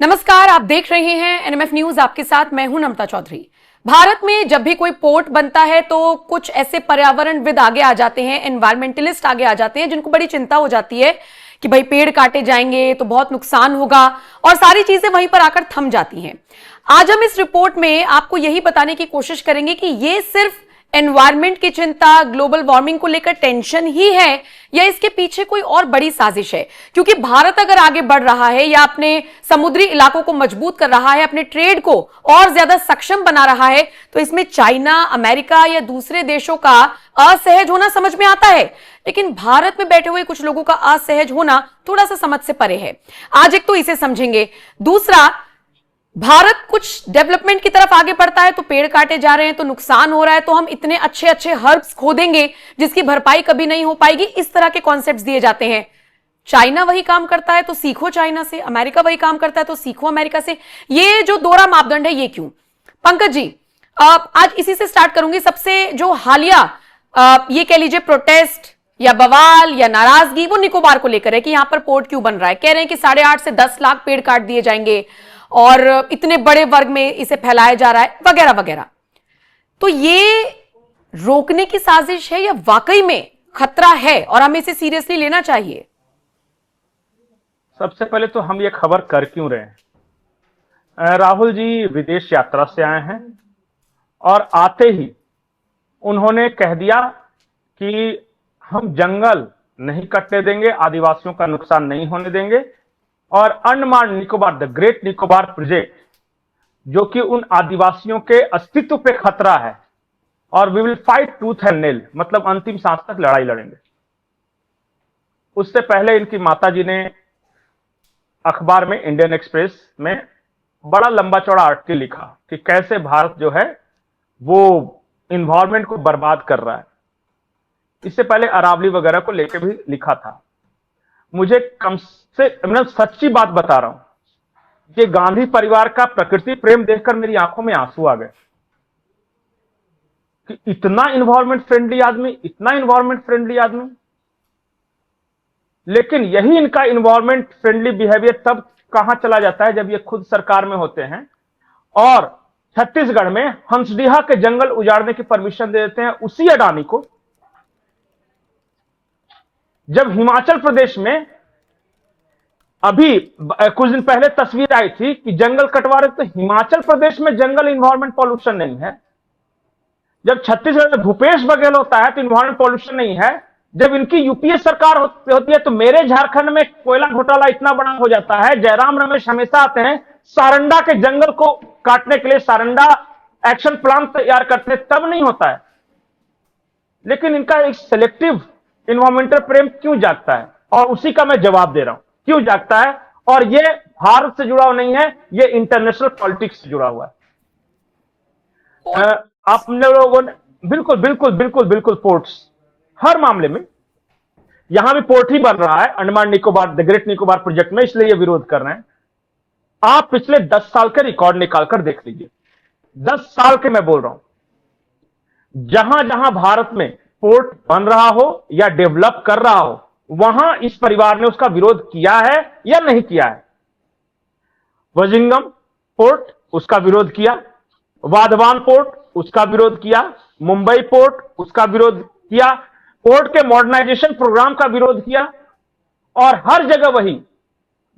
नमस्कार, आप देख रहे हैं एनएमएफ न्यूज। आपके साथ मैं हूं नम्रता चौधरी। भारत में जब भी कोई पोर्ट बनता है तो कुछ ऐसे पर्यावरणविद आगे आ जाते हैं, एनवायरमेंटलिस्ट आगे आ जाते हैं, जिनको बड़ी चिंता हो जाती है कि भाई पेड़ काटे जाएंगे तो बहुत नुकसान होगा, और सारी चीजें वहीं पर आकर थम जाती हैं। आज हम इस रिपोर्ट में आपको यही बताने की कोशिश करेंगे कि ये सिर्फ एनवायरमेंट की चिंता, ग्लोबल वार्मिंग को लेकर टेंशन ही है या इसके पीछे कोई और बड़ी साजिश है। क्योंकि भारत अगर आगे बढ़ रहा है या अपने समुद्री इलाकों को मजबूत कर रहा है, अपने ट्रेड को और ज्यादा सक्षम बना रहा है, तो इसमें चाइना, अमेरिका या दूसरे देशों का असहज होना समझ में आता है। लेकिन भारत में बैठे हुए कुछ लोगों का असहज होना थोड़ा सा समझ से परे है। आज एक तो इसे समझेंगे, दूसरा भारत कुछ डेवलपमेंट की तरफ आगे बढ़ता है तो पेड़ काटे जा रहे हैं, तो नुकसान हो रहा है, तो हम इतने अच्छे अच्छे हर्ब्स खो देंगे जिसकी भरपाई कभी नहीं हो पाएगी। इस तरह के कॉन्सेप्ट्स दिए जाते हैं। चाइना वही काम करता है तो सीखो चाइना से, अमेरिका वही काम करता है तो सीखो अमेरिका से। ये जो दोहरा मापदंड है, ये क्यों? पंकज जी, आज इसी से स्टार्ट करूंगी। सबसे जो हालिया ये कह लीजिए प्रोटेस्ट या बवाल या नाराजगी, वो निकोबार को लेकर है कि यहां पर पोर्ट क्यों बन रहा है। कह रहे हैं कि 8.5 से 10 लाख पेड़ काट दिए जाएंगे और इतने बड़े वर्ग में इसे फैलाया जा रहा है, वगैरह वगैरह। तो ये रोकने की साजिश है या वाकई में खतरा है और हमें इसे सीरियसली लेना चाहिए? सबसे पहले तो हम ये खबर कर क्यों रहे हैं? राहुल जी विदेश यात्रा से आए हैं और आते ही उन्होंने कह दिया कि हम जंगल नहीं कटने देंगे, आदिवासियों का नुकसान नहीं होने देंगे, और Andaman Nicobar, the great Nicobar project, जो कि उन आदिवासियों के अस्तित्व पे खतरा है, और we will fight tooth and nail, मतलब अंतिम सांस तक लड़ाई लड़ेंगे। उससे पहले इनकी माताजी ने अखबार में, इंडियन एक्सप्रेस में, बड़ा लंबा चौड़ा आर्टिकल लिखा कि कैसे भारत जो है वो इन्वायरमेंट को बर्बाद कर रहा है। इससे पहले अरावली वगैरह को लेकर भी लिखा था। मुझे कम से, मैं सच्ची बात बता रहा हूं, कि गांधी परिवार का प्रकृति प्रेम देखकर मेरी आंखों में आंसू आ गए कि इतना इन्वायरमेंट फ्रेंडली आदमी, इतना इन्वायरमेंट फ्रेंडली आदमी। लेकिन यही इनका इन्वायरमेंट फ्रेंडली बिहेवियर तब कहां चला जाता है जब ये खुद सरकार में होते हैं और छत्तीसगढ़ में हंसडीहा के जंगल उजाड़ने की परमिशन दे देते हैं उसी अडानी को। जब हिमाचल प्रदेश में अभी कुछ दिन पहले तस्वीर आई थी कि जंगल कटवा रहे, तो हिमाचल प्रदेश में जंगल इन्वायरमेंट पॉल्यूशन नहीं है। जब छत्तीसगढ़ में भूपेश बघेल होता है तो इन्वायरमेंट पॉल्यूशन नहीं है। जब इनकी यूपीए सरकार होती है तो मेरे झारखंड में कोयला घोटाला इतना बड़ा हो जाता है, जयराम रमेश हमेशा आते हैं, सारंडा के जंगल को काटने के लिए सारंडा एक्शन प्लान तैयार करते हैं, तब नहीं होता है। लेकिन इनका एक सिलेक्टिव इन्वायरमेंटल प्रेम क्यों जागता है? और उसी का मैं जवाब दे रहा हूं क्यों जागता है। और ये भारत से जुड़ा हुआ नहीं है, ये इंटरनेशनल पॉलिटिक्स से जुड़ा हुआ है। आपने लोगों ने बिल्कुल बिल्कुल बिल्कुल बिल्कुल पोर्ट्स, हर मामले में यहां भी पोर्ट ही बन रहा है Andaman Nicobar, the great Nicobar project में, इसलिए ये विरोध कर रहे हैं। आप पिछले 10 साल के रिकॉर्ड निकालकर देख लीजिए, 10 साल के मैं बोल रहा हूं, जहां जहां भारत में पोर्ट बन रहा हो या डेवलप कर रहा हो, वहां इस परिवार ने उसका विरोध किया है या नहीं किया है? वजिंगम पोर्ट, उसका विरोध किया। वाधवान पोर्ट, उसका विरोध किया। मुंबई पोर्ट, उसका विरोध किया। पोर्ट के मॉडर्नाइजेशन प्रोग्राम का विरोध किया। और हर जगह वही,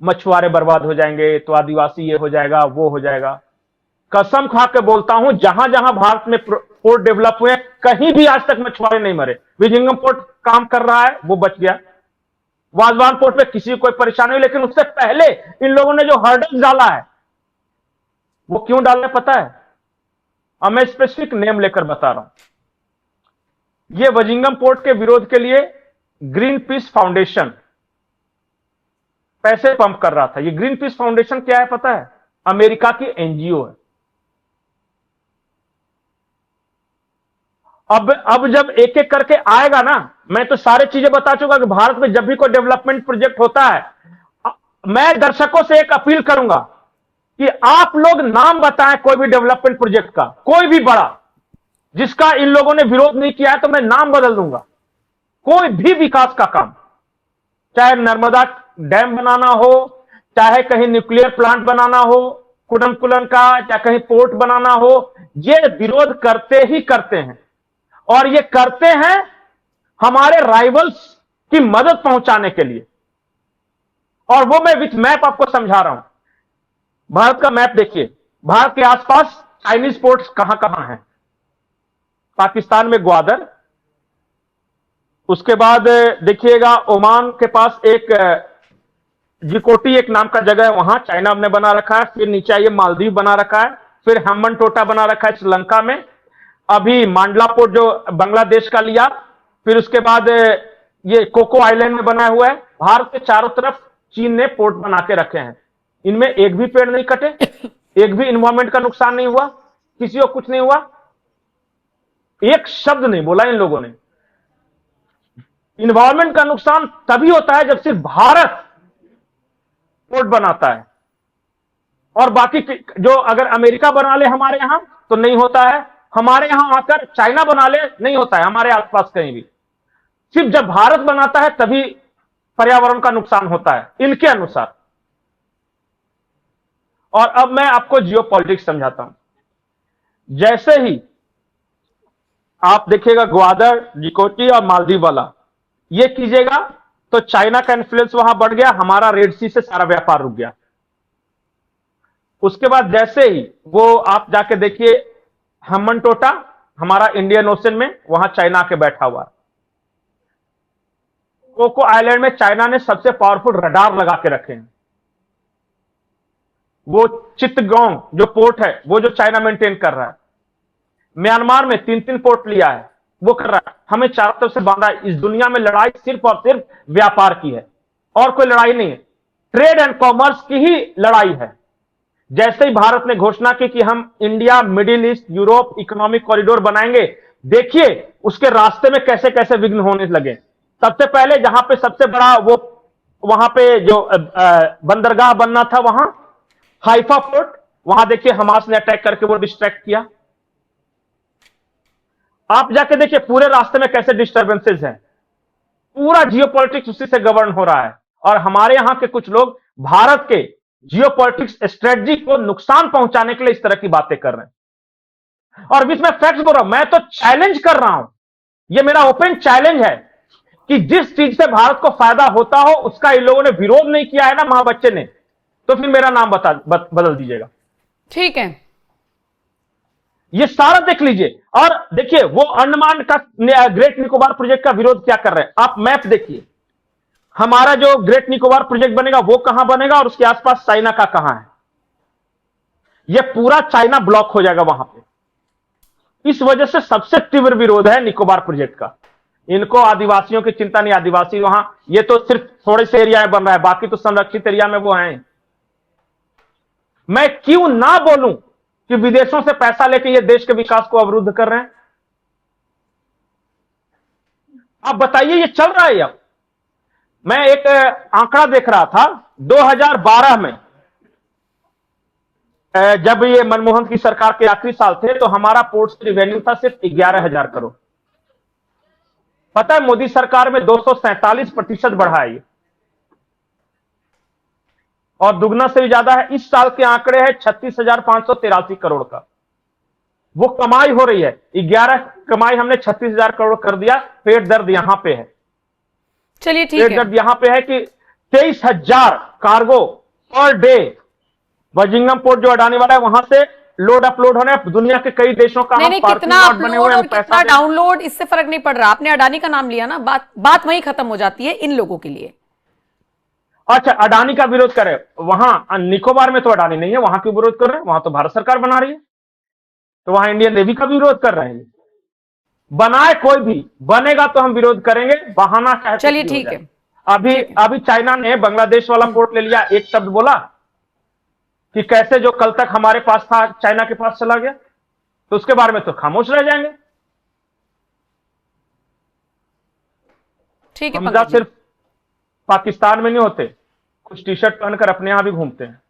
मछुआरे बर्बाद हो जाएंगे तो आदिवासी ये हो जाएगा, वो हो जाएगा। कसम खा के बोलता हूं, जहां जहां भारत में पोर्ट डेवलप हुए, कहीं भी आज तक मछुआरे नहीं मरे। विजिंगम पोर्ट काम कर रहा है, वो बच गया। वाधवान पोर्ट में किसी को कोई परेशानी हुई, लेकिन उससे पहले इन लोगों ने जो हर्डल डाला है, वो क्यों डाला है पता है? अब मैं स्पेसिफिक नेम लेकर बता रहा हूं। ये वजिंगम पोर्ट के विरोध के लिए ग्रीन पीस फाउंडेशन पैसे पंप कर रहा था। ये ग्रीन पीस फाउंडेशन क्या है पता है? अमेरिका की एनजीओ है। अब जब एक एक करके आएगा ना, मैं तो सारी चीजें बता चुका कि भारत में जब भी कोई डेवलपमेंट प्रोजेक्ट होता है, मैं दर्शकों से एक अपील करूंगा कि आप लोग नाम बताएं कोई भी डेवलपमेंट प्रोजेक्ट का, कोई भी बड़ा, जिसका इन लोगों ने विरोध नहीं किया है, तो मैं नाम बदल दूंगा। कोई भी विकास का काम, चाहे नर्मदा डैम बनाना हो, चाहे कहीं न्यूक्लियर प्लांट बनाना हो कुडमकुलन का, या कहीं पोर्ट बनाना हो, ये विरोध करते ही करते हैं। और ये करते हैं हमारे राइवल्स की मदद पहुंचाने के लिए। और वो मैं विथ मैप आपको समझा रहा हूं। भारत का मैप देखिए, भारत के आसपास चाइनीज पोर्ट्स कहां कहां हैं। पाकिस्तान में ग्वादर, उसके बाद देखिएगा ओमान के पास एक जिकोटी एक नाम का जगह है, वहां चाइना ने बना रखा है। फिर नीचे आइए, मालदीव बना रखा है। फिर हेम्बन टोटा बना रखा है श्रीलंका में। अभी मांडला पोर्ट जो बांग्लादेश का लिया। फिर उसके बाद ये कोको आइलैंड में बना हुआ है। भारत के चारों तरफ चीन ने पोर्ट बना के रखे हैं। इनमें एक भी पेड़ नहीं कटे, एक भी इन्वायरमेंट का नुकसान नहीं हुआ, किसी को कुछ नहीं हुआ, एक शब्द नहीं बोला इन लोगों ने। इन्वायरमेंट का नुकसान तभी होता है जब सिर्फ भारत पोर्ट बनाता है, और बाकी जो अगर अमेरिका बना ले हमारे यहां तो नहीं होता है, हमारे यहां आकर चाइना बना ले नहीं होता है, हमारे आसपास कहीं भी। सिर्फ जब भारत बनाता है तभी पर्यावरण का नुकसान होता है इनके अनुसार। और अब मैं आपको जियोपॉलिटिक्स समझाता हूं। जैसे ही आप देखिएगा ग्वादर, जिकोटी और मालदीव वाला ये कीजिएगा तो चाइना का इन्फ्लुएंस वहां बढ़ गया, हमारा रेड सी से सारा व्यापार रुक गया। उसके बाद जैसे ही वो आप जाके देखिए हेम्बन टोटा हमारा इंडियन ओशन में, वहां चाइना के बैठा हुआ है। कोको आइलैंड में चाइना ने सबसे पावरफुल रडार लगा के रखे हैं। वो चित्तगोंग जो पोर्ट है वो जो चाइना मेंटेन कर रहा है। म्यांमार में 3-3 पोर्ट लिया है, वो कर रहा है। हमें चारों तरफ से बांधा है। इस दुनिया में लड़ाई सिर्फ और सिर्फ व्यापार की है, और कोई लड़ाई नहीं है। ट्रेड एंड कॉमर्स की ही लड़ाई है। जैसे ही भारत ने घोषणा की कि हम India middle east Europe economic corridor बनाएंगे, देखिए उसके रास्ते में कैसे कैसे विघ्न होने लगे। सबसे पहले जहां पे सबसे बड़ा वो वहां पे जो बंदरगाह बनना था, वहां हाइफा पोर्ट, वहां देखिए हमास ने अटैक करके वो डिस्ट्रैक्ट किया। आप जाके देखिए पूरे रास्ते में कैसे डिस्टर्बेंसेस हैं। पूरा जियोपॉलिटिक्स उसी से गवर्न हो रहा है। और हमारे यहां के कुछ लोग भारत के जियोपॉलिटिक्स स्ट्रेटजी को नुकसान पहुंचाने के लिए इस तरह की बातें कर रहे हैं। और बीच में फैक्ट्स बोल रहा हूं, मैं तो चैलेंज कर रहा हूं, यह मेरा ओपन चैलेंज है कि जिस चीज से भारत को फायदा होता हो उसका इन लोगों ने विरोध नहीं किया है ना महा बच्चे ने, तो फिर मेरा नाम बदल दीजिएगा। ठीक है, ये सारा देख लीजिए। और देखिए वो अंडमान का ग्रेट निकोबार प्रोजेक्ट का विरोध क्या कर रहे हैं। आप मैप देखिए, हमारा जो ग्रेट निकोबार प्रोजेक्ट बनेगा वो कहां बनेगा और उसके आसपास चाइना का कहां है। यह पूरा चाइना ब्लॉक हो जाएगा वहां पे। इस वजह से सबसे तीव्र विरोध है निकोबार प्रोजेक्ट का। इनको आदिवासियों की चिंता नहीं, आदिवासी वहां, ये तो सिर्फ थोड़े से एरिया में बन रहा है, बाकी तो संरक्षित एरिया में वो हैं। मैं क्यों ना बोलूं कि विदेशों से पैसा लेके ये देश के विकास को अवरुद्ध कर रहे हैं। आप बताइए, ये चल रहा है। अब मैं एक आंकड़ा देख रहा था 2012 में, जब ये मनमोहन की सरकार के आखिरी साल थे, तो हमारा पोर्ट रिवेन्यू था सिर्फ 11,000 करोड़। पता है मोदी सरकार में 247% बढ़ा है ये, और दुगना से भी ज्यादा है। इस साल के आंकड़े हैं 36,583 करोड़ का। वो कमाई हो रही है, 11 कमाई हमने 36,000 करोड़ कर दिया। पेट दर्द यहां पे है, चलिए ठीक पेट है। दर्द यहां पे है कि 23,000 कार्गो पर डे बर्जिंगम पोर्ट जो अडानी वाला है वहां से लोड अपलोड होने। दुनिया के कई देशों का नहीं, पार्किंग कितना लॉट बने हुए अपलोड हैं, और कितना डाउनलोड इससे फर्क नहीं पड़ रहा। आपने अडानी का नाम लिया ना, बात वहीं खत्म हो जाती है इन लोगों के लिए। अच्छा, अडानी का विरोध करे, वहां निकोबार में तो अडानी नहीं है, वहां क्यों विरोध कर रहे हैं? वहां तो भारत सरकार बना रही है, तो वहां इंडियन नेवी का भी विरोध कर रहे हैं। बनाए कोई भी, बनेगा तो हम विरोध करेंगे, बहाना चाहे। चलिए ठीक है। अभी चाइना ने बांग्लादेश वाला पोर्ट ले लिया, एक शब्द बोला कि कैसे जो कल तक हमारे पास था चाइना के पास चला गया, तो उसके बारे में तो खामोश रह जाएंगे। ठीक है, हमजा सिर्फ पाकिस्तान में नहीं होते, कुछ टी शर्ट पहनकर अपने यहां भी घूमते हैं।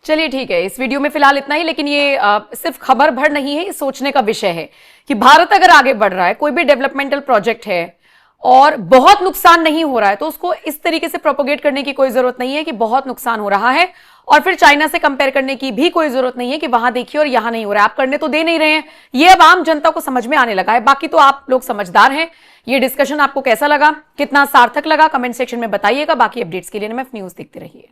चलिए ठीक है, इस वीडियो में फिलहाल इतना ही। लेकिन ये सिर्फ खबर भर नहीं है, ये सोचने का विषय है कि भारत अगर आगे बढ़ रहा है, कोई भी डेवलपमेंटल प्रोजेक्ट है और बहुत नुकसान नहीं हो रहा है, तो उसको इस तरीके से प्रोपोगेट करने की कोई जरूरत नहीं है कि बहुत नुकसान हो रहा है और फिर चाइना से कंपेयर करने की भी कोई जरूरत नहीं है कि वहां देखिए और यहां नहीं हो रहा है। आप करने तो दे नहीं रहे हैं, ये अब आम जनता को समझ में आने लगा है। बाकी तो आप लोग समझदार हैं। ये डिस्कशन आपको कैसा लगा, कितना सार्थक लगा, कमेंट सेक्शन में बताइएगा। बाकी अपडेट्स के लिए एनएमएफ न्यूज देखते रहिए।